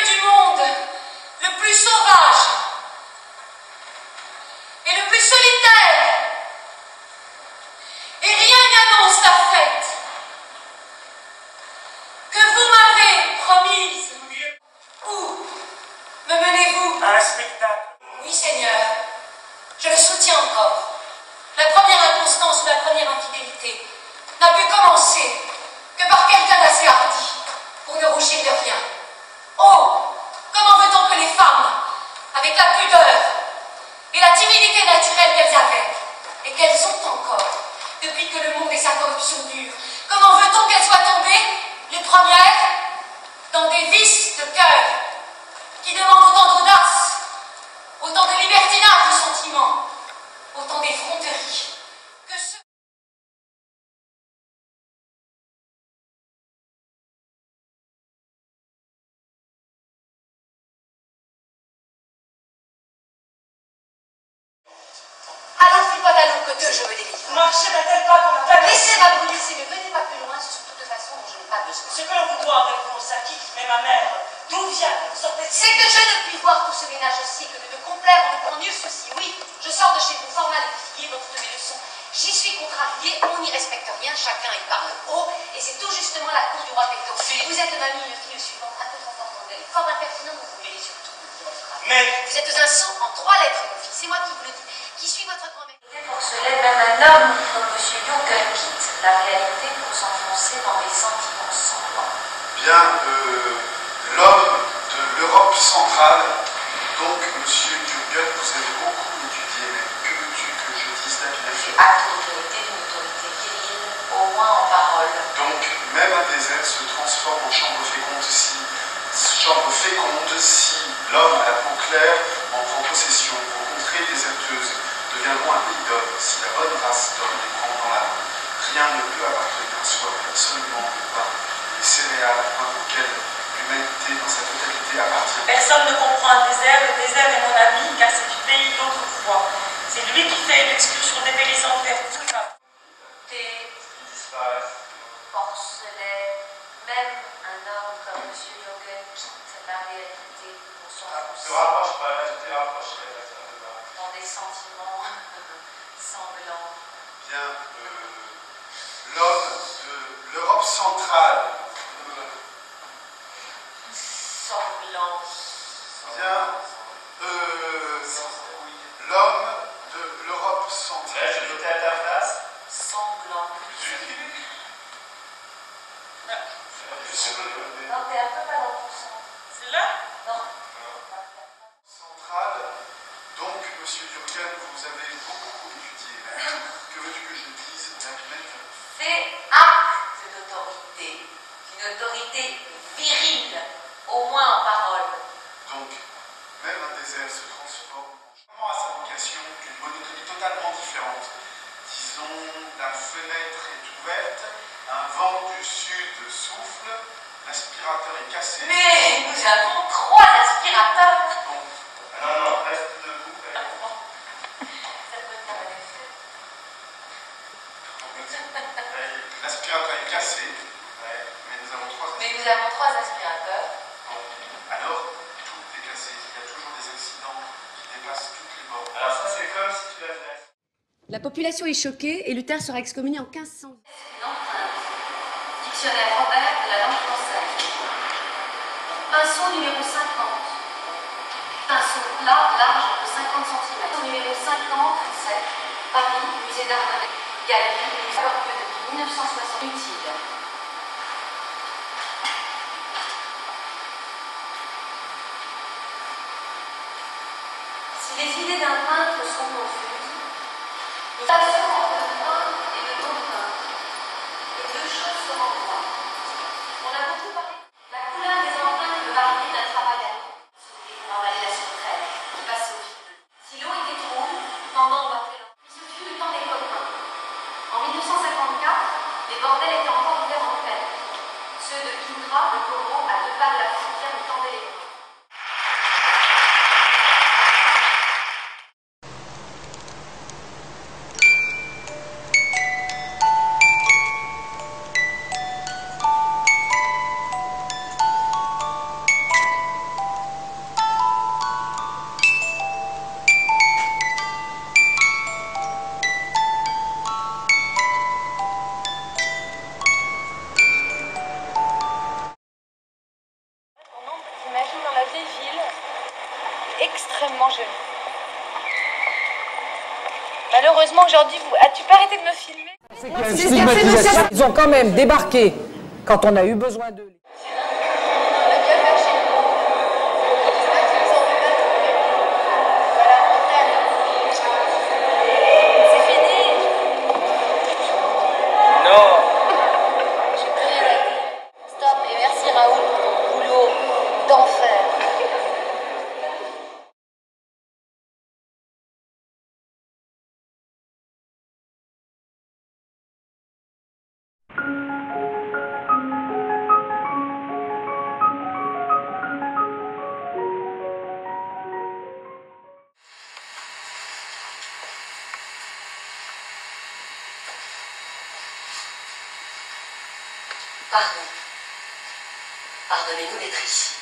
lieu du monde le plus sauvage et le plus solitaire. Et rien n'annonce la fête que vous m'avez promise. Où me menez-vous? À un spectacle. Oui, Seigneur, je le soutiens encore. La première inconstance ou la première infidélité n'a pu commencer que par quelqu'un d'assez hardi pour ne rougir de rien. Oh, comment veut-on que les femmes, avec la pudeur et la timidité naturelle qu'elles avaient, et qu'elles ont encore, depuis que le monde et sa corruption durent, comment veut-on qu'elles soient tombées, les premières, dans des vices de cœur qui demandent autant d'audace, autant de libertinage de sentiments, autant d'effronteries que ceux... Allons plus pas d'allons que deux, je me délivre. Marchez n'a-t-elle pas qu'on appelle? Laissez-moi brûler, mais venez pas plus loin, ce sont toutes façons dont je n'ai pas besoin. Ce que l'on vous doit avec vos saquis, mais ma mère, d'où vient que vous sortez? C'est que je ne puis voir tout ce ménage-ci, que de me complaire en ne prend mieux ceci. Oui, je sors de chez vous fort mal édifié dans toutes mes leçons. J'y suis contrariée, on n'y respecte rien, chacun y parle haut, et c'est tout justement la cour du roi Péto. Vous êtes mamie, une fille suivante, un peu trop forte, elle est fort impertinente, vous voulez surtout votre frère. Mais vous êtes un sot en 3 lettres, mon fils, c'est moi qui vous le dis. Qui suis votre grand-mère? Pour cela, même un homme comme M. Juncker quitte la réalité pour s'enfoncer dans des sentiments sanglants. Bien, l'homme de l'Europe centrale, donc Monsieur Juncker, vous avez beaucoup étudié, mais que veux-tu que je dise d'Aquilée? Acte d'autorité d'une autorité virile, au moins en parole. Donc, même un désert se transforme en chambre féconde si l'homme à la peau claire en prend possession. Vos contrées déserteuses deviendront un pays d'hommes si la bonne race d'hommes les prend dans la main. Rien ne peut appartenir à soi, absolument pas. Les céréales auxquelles l'humanité dans sa totalité appartient. personne ne comprend un désert. Le désert est mon ami, car c'est du pays d'autrefois. C'est lui qui fait une excursion dépaysante vers tout ça. Thé, porcelaine, même un homme comme M. Juncker quitte la réalité pour s'enfoncer dans des sentiments sanglants. Bien, l'homme de l'Europe centrale. Sanglant. Bien, l'homme de l'Europe centrale. Sanglant. Non, t'es un peu pas dans ton sens. C'est là? Non. Centrale. Donc, Monsieur Durkheim, vous avez beaucoup étudié. Que veux-tu que je dise d'Aquilée? C'est acte d'autorité. Une autorité virile, au moins en parole. Donc, même un désert se transforme à sa vocation d'une monotonie totalement différente. Disons, la fenêtre est ouverte, un vent du sud souffle, l'aspirateur est cassé. Mais nous avons 3 aspirateurs. Bon, non, reste debout. Ça peut faire un effet. L'aspirateur est cassé, mais nous avons 3 Mais nous avons 3 aspirateurs. Alors, tout est cassé. Il y a toujours des accidents qui dépassent toutes les bornes. Alors ça c'est comme si tu avais... La population est choquée et Luther sera excommunié en 1500. Une empreinte. Dictionnaire Robert de la langue française. Pinceau numéro 50. Pinceau plat, large de 50 cm. Numéro 50, 7. Paris, musée d'art moderne. Galerie, musée depuis 1960. Utile. Si les idées d'un peintre sont confuses, il passe entre le peintre et le non-peintre. Les deux choses se rencontrent. On a beaucoup parlé. La couleur des empreintes peut varier d'un travail à l'autre. Pour avaler la sauterelle, qui passe au fil. Si l'eau était trouble, pendant ou après l'an. Ce fut le temps des copains. En 1954, les bordels étaient encore ouverts en pleine. Ceux de Kindra, de Corot, à 2 pas de la frontière nous tendaient les mains. vieille ville, extrêmement jolie. Malheureusement, aujourd'hui, tu peux arrêter de me filmer? C'est qu'il y a une stigmatisation. Ils ont quand même débarqué quand on a eu besoin d'eux. Pardon. Pardonnez-nous d'être ici,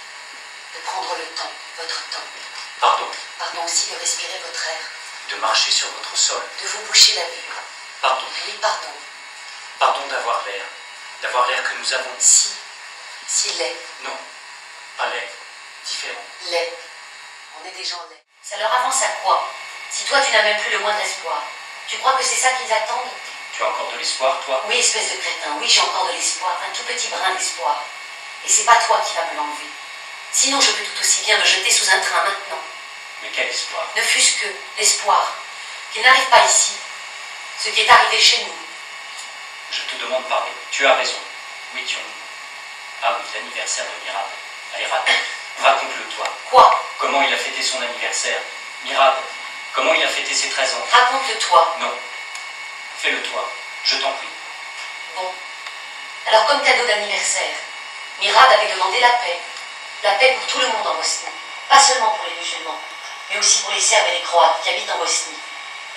de prendre le temps, votre temps. Pardon. Pardon aussi de respirer votre air, De marcher sur votre sol. de vous boucher la vue. Pardon. Oui, pardon. Pardon d'avoir l'air que nous avons. Si laid, Non, pas laid, différent. laid. On est des gens laids. Ça leur avance à quoi? Si toi tu n'as même plus le moindre espoir, tu crois que c'est ça qu'ils attendent? Tu as encore de l'espoir, toi? Oui, espèce de crétin, oui, j'ai encore de l'espoir, un tout petit brin d'espoir. Et c'est pas toi qui vas me l'enlever. Sinon, je peux tout aussi bien me jeter sous un train maintenant. Mais quel espoir? Ne fût-ce que l'espoir qu'il n'arrive pas ici, ce qui est arrivé chez nous. Je te demande pardon. Tu as raison. Oui, Ah oui, l'anniversaire de Mirad. Allez, raconte-le, toi. Quoi? Comment il a fêté son anniversaire? Mirad, comment il a fêté ses 13 ans? Raconte-le toi. Non. Fais-le toi. Je t'en prie. Bon. Alors, comme cadeau d'anniversaire, Mirad avait demandé la paix. La paix pour tout le monde en Bosnie. Pas seulement pour les musulmans, mais aussi pour les Serbes et les Croates qui habitent en Bosnie.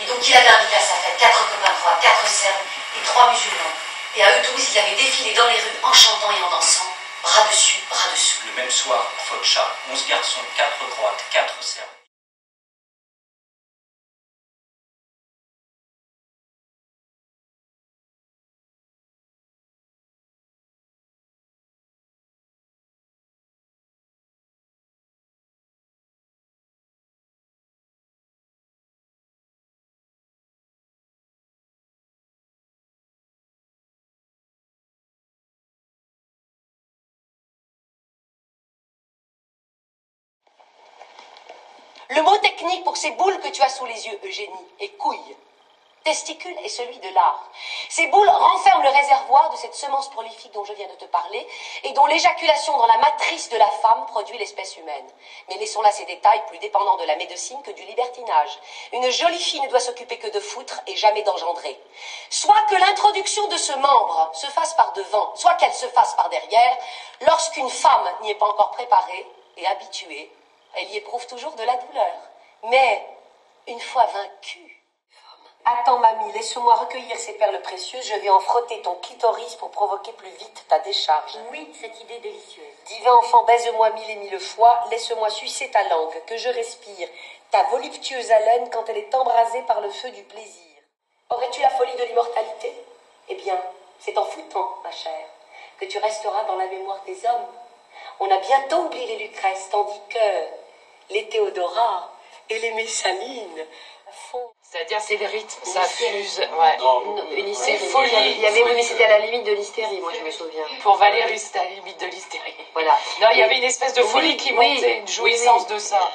Et donc, il avait invité à sa fête 4 copains croates, 4 Serbes et 3 musulmans. Et à eux tous, ils avaient défilé dans les rues en chantant et en dansant, bras dessus, bras dessous. Le même soir, Focha, 11 garçons, 4 Croates, 4 Serbes. Le mot technique pour ces boules que tu as sous les yeux, Eugénie, est couille. Testicule est celui de l'art. Ces boules renferment le réservoir de cette semence prolifique dont je viens de te parler et dont l'éjaculation dans la matrice de la femme produit l'espèce humaine. Mais laissons là ces détails plus dépendants de la médecine que du libertinage. Une jolie fille ne doit s'occuper que de foutre et jamais d'engendrer. Soit que l'introduction de ce membre se fasse par devant, soit qu'elle se fasse par derrière. Lorsqu'une femme n'y est pas encore préparée et habituée, elle y éprouve toujours de la douleur. Mais, une fois vaincue... Attends, mamie, laisse-moi recueillir ces perles précieuses. Je vais en frotter ton clitoris pour provoquer plus vite ta décharge. Oui, cette idée délicieuse. Divin enfant, baise-moi 1000 et 1000 fois. Laisse-moi sucer ta langue, que je respire ta voluptueuse haleine quand elle est embrasée par le feu du plaisir. Aurais-tu la folie de l'immortalité? Eh bien, c'est en foutant, ma chère, que tu resteras dans la mémoire des hommes. On a bientôt oublié les Lucrèce, tandis que les Théodora et les Messalines font... C'est-à-dire, c'est le rythme, ça fuse. Ouais. Une C'est hystérie. folie. Il y avait, oui, mais c'était à la limite de l'hystérie, moi, je me souviens. Pour Valérie, c'était à la limite de l'hystérie. Voilà. Non, il y avait une espèce de folie Oui, qui oui, montait, une jouissance oui. de ça.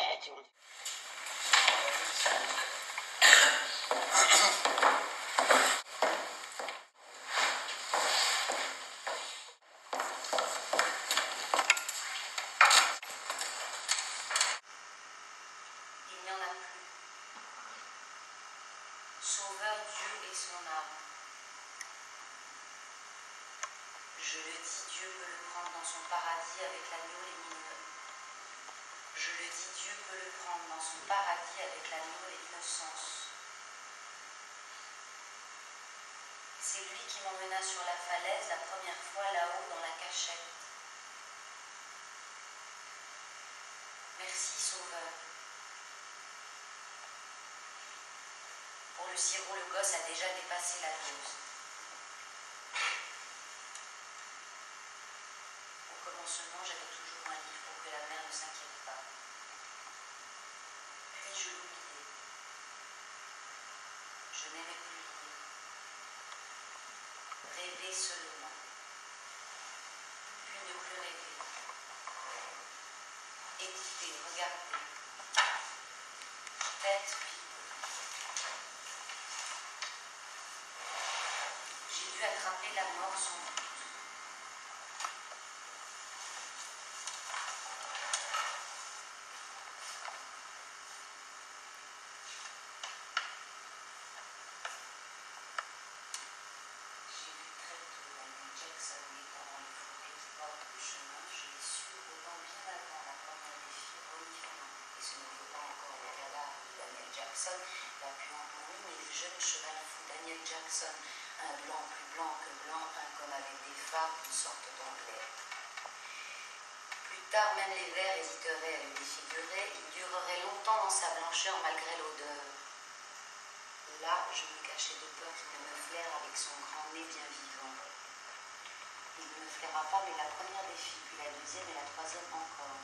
Il n'y en a plus. Sauveur Dieu et son âme. Je le dis, Dieu peut le prendre dans son paradis avec l'agneau lumineux. Je le dis, Dieu peut le prendre dans son paradis avec l'agneau et l'innocence. C'est lui qui m'emmena sur la falaise la première fois là-haut dans la cachette. Merci, Sauveur. Pour le sirop, le gosse a déjà dépassé la dose. Au commencement, j'avais toujours un livre pour que la mère ne s'inquiète pas. n'aimais plus rien. Rêver seulement. Puis ne plus rêver. Écouter, regarder. Tête vide. J'ai dû attraper la mort sans doute. La pluie en bruit, mais le jeune cheval fou Daniel Jackson, un blanc plus blanc que blanc, un comme avec des phares, une sorte d'anglais. Plus tard, même les vers hésiteraient à le défigurer, il durerait longtemps dans sa blancheur malgré l'odeur. Là, je me cachais de peur qu'il ne me flaire avec son grand nez bien vivant. Il ne me flaira pas, mais la première des filles, puis la deuxième et la troisième encore.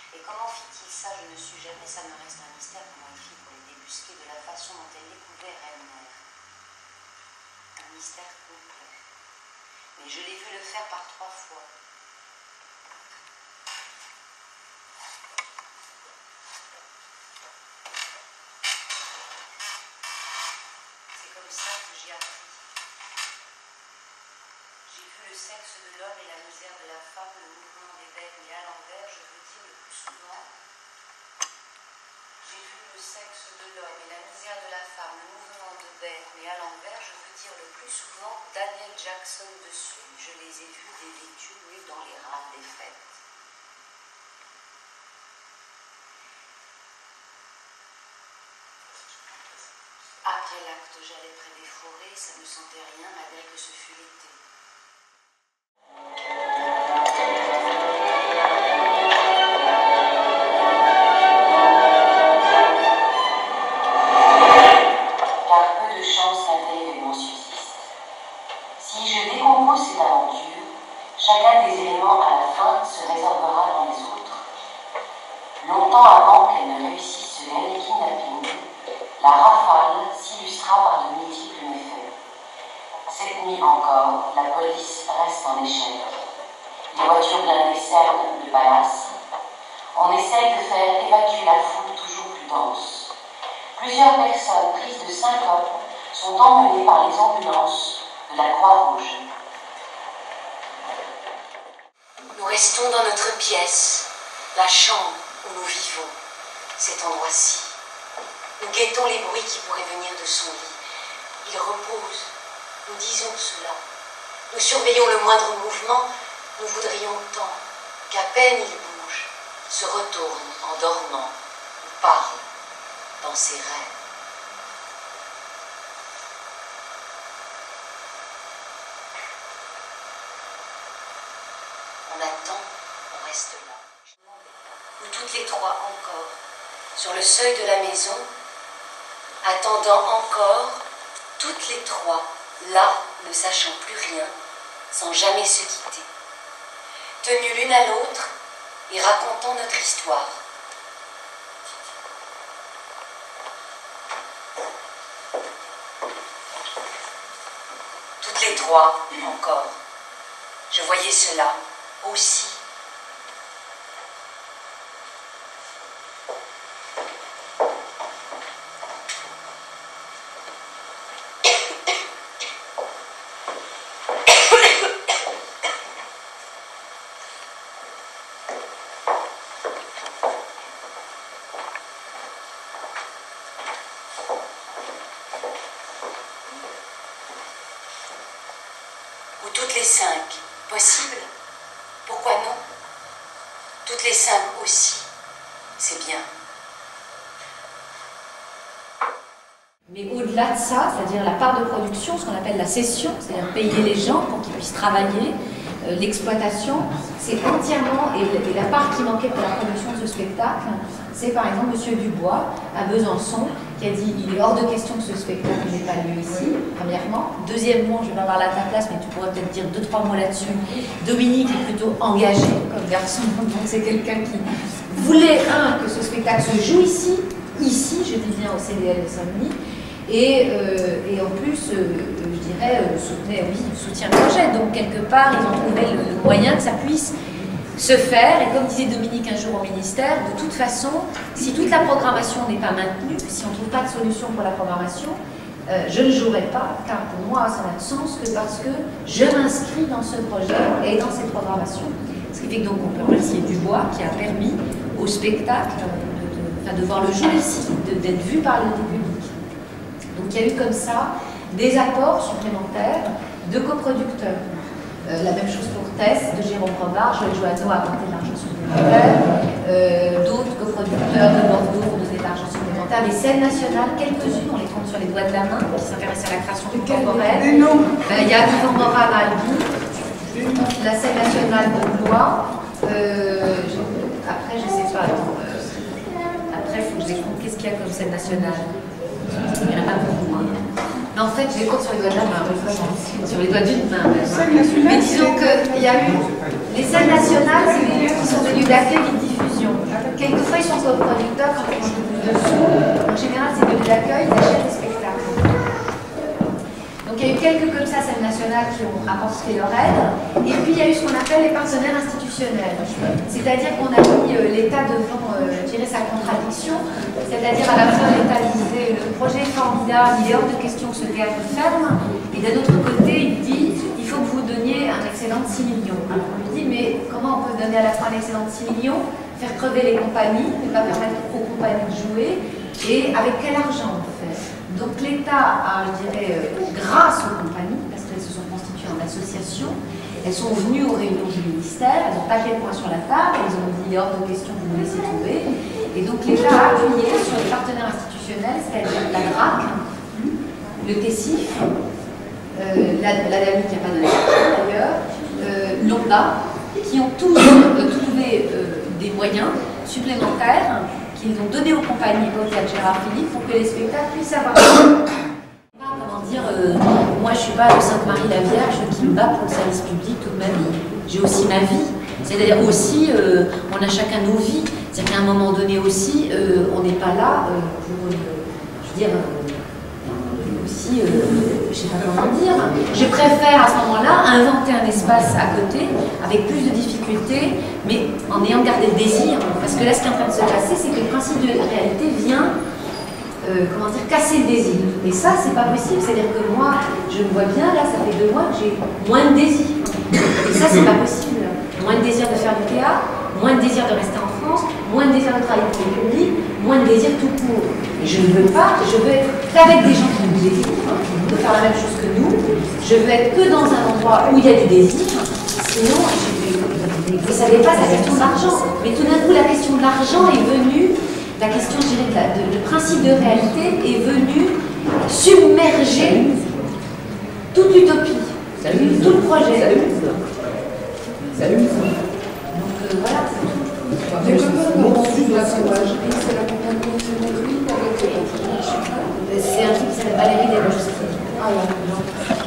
Et comment fit-il ça, je ne suis jamais, ça me reste un mystère comment il fit pour les débusquer de la façon dont elle découvrait Reine-Mère. Un mystère complet. Mais je l'ai vu le faire par 3 fois. C'est comme ça que j'ai appris. J'ai vu le sexe de l'homme et la misère de la femme, le mouvement des bêtes, mais à l'envers, je veux dire le plus souvent. J'ai vu le sexe de l'homme et la misère de la femme, le mouvement de bêtes, mais à l'envers, je veux dire le plus souvent Daniel Jackson dessus. Je les ai vus dévêtus, nus dans les rats des fêtes. Après l'acte, j'allais près des forêts, ça ne sentait rien malgré que ce fût l'été. Chacun des éléments à la fin se résorbera dans les autres. Longtemps avant qu'elle ne réussisse ce dernier kidnapping, la rafale s'illustra par de multiples méfaits. Cette nuit encore, la police reste en échec. Les voitures blindées cernent le palace. On essaye de faire évacuer la foule toujours plus dense. Plusieurs personnes prises de syncope sont emmenées par les ambulances de la Croix-Rouge. Nous restons dans notre pièce, la chambre où nous vivons, cet endroit-ci. Nous guettons les bruits qui pourraient venir de son lit. Il repose, nous disons cela. Nous surveillons le moindre mouvement, nous voudrions tant qu'à peine il bouge, se retourne en dormant ou parle dans ses rêves. On attend, on reste là. Nous toutes les trois encore, sur le seuil de la maison, attendant encore, toutes les trois, là, ne sachant plus rien, sans jamais se quitter, tenues l'une à l'autre et racontant notre histoire. Toutes les trois, encore. Je voyais cela aussi. Ou toutes les 5, possible? Pourquoi non? Toutes les 5 aussi, c'est bien. Mais au-delà de ça, c'est-à-dire la part de production, ce qu'on appelle la cession, c'est-à-dire payer les gens pour qu'ils puissent travailler, l'exploitation, c'est entièrement, et la part qui manquait pour la production de ce spectacle, c'est par exemple M. Dubois, à Besançon, qui a dit il est hors de question que ce spectacle n'ait pas lieu ici, premièrement. Deuxièmement, je vais avoir là ta place, mais tu pourrais peut-être dire 2-3 mots là-dessus. Dominique est plutôt engagé comme garçon, donc c'est quelqu'un qui voulait, que ce spectacle se joue ici, je dis bien au CDL de Saint-Denis, Et en plus, je dirais, soutient le projet. Donc quelque part, ils ont trouvé le moyen que ça puisse se faire. Et comme disait Dominique un jour au ministère, de toute façon, si toute la programmation n'est pas maintenue, si on ne trouve pas de solution pour la programmation, je ne jouerai pas, car pour moi, ça n'a de sens que parce que je m'inscris dans ce projet et dans cette programmation. Ce qui fait que donc on peut remercier Dubois qui a permis au spectacle de voir le jour ici, d'être vu par le public. Donc il y a eu comme ça des apports supplémentaires de coproducteurs. La même chose pour Tess, de Jérôme Robard, Joël Joanneau a apporté de l'argent supplémentaire, d'autres coproducteurs de Bordeaux ont donné de l'argent supplémentaire, les scènes nationales, quelques-unes, on les compte sur les doigts de la main, qui s'intéressent à la création contemporaine. Il y a Yvan Morin à Albi, la scène nationale de Blois, après je ne sais pas, après il faut que je les compte, qu'est-ce qu'il y a comme scène nationale? Il n'y en a pas beaucoup. Mais en fait, je les compte sur les doigts de la main, sur les doigts d'une main même. Mais disons qu'il y a eu les scènes nationales, c'est des lieux qui sont des lieux d'accueil et de diffusion. Quelquefois, ils sont coproducteurs quand ils ont plus de sous. En général, c'est des lieux d'accueil, ils achètent des spectacles. Donc il y a eu quelques comme ça, scènes nationales qui ont apporté leur aide. Et puis il y a eu ce qu'on appelle les partenaires institutionnels. C'est-à-dire qu'on a mis l'État devant sa contradiction. C'est-à-dire à la fois l'État disait le projet est formidable, il est hors de question que ce théâtre ferme. Et d'un autre côté, il dit il faut que vous donniez un excédent de 6 millions. Alors on lui dit mais comment on peut donner à la fois un excédent de 6 millions, faire crever les compagnies, ne pas permettre aux compagnies de jouer, et avec quel argent on peut faire? Donc l'État a, je dirais, grâce aux compagnies, parce qu'elles se sont constituées en association, elles sont venues aux réunions du ministère, elles ont tapé le poing sur la table, elles ont dit hors de question que vous nous laissiez tomber. Et donc l'État a appuyé sur les partenaires institutionnels, c'est-à-dire la DRAC, le TESIF, l'ADAMI qui n'a pas donné d'ailleurs, l'ONDA, qui ont tous trouvé des moyens supplémentaires qu'ils ont donné aux compagnies et au théâtre Gérard Philippe pour que les spectacles puissent avoir. Comment dire, moi je ne suis pas le Sainte-Marie la Vierge qui me bat pour le service public toute ma vie. J'ai aussi ma vie. C'est-à-dire aussi, on a chacun nos vies. C'est-à-dire qu'à un moment donné aussi, on n'est pas là pour, je veux dire, aussi, je ne sais pas comment dire. Je préfère à ce moment-là inventer un espace à côté avec plus de difficultés, mais en ayant gardé le désir. Parce que là, ce qui est en train de se passer, c'est que le principe de réalité vient, comment dire, casser le désir. Et ça, c'est pas possible. C'est-à-dire que moi, je me vois bien, là, ça fait 2 mois que j'ai moins de désir. Et ça, c'est pas possible. Moins de désir de faire du théâtre, moins de désir de rester en France, moins de désir de travailler pour le public, moins de désir tout court. Et je ne veux pas, je veux être qu'avec des gens qui nous découvrent, qui veulent faire la même chose que nous. Je veux être que dans un endroit où il y a du désir. Sinon, ça dépasse la question de l'argent. Mais tout d'un coup, la question de l'argent est venue, la question, je dirais, le principe de réalité est venu submerger toute l'utopie, tout le projet. Donc voilà, c'est tout. C'est un truc qui s'appelle Valérie Desbosquiers.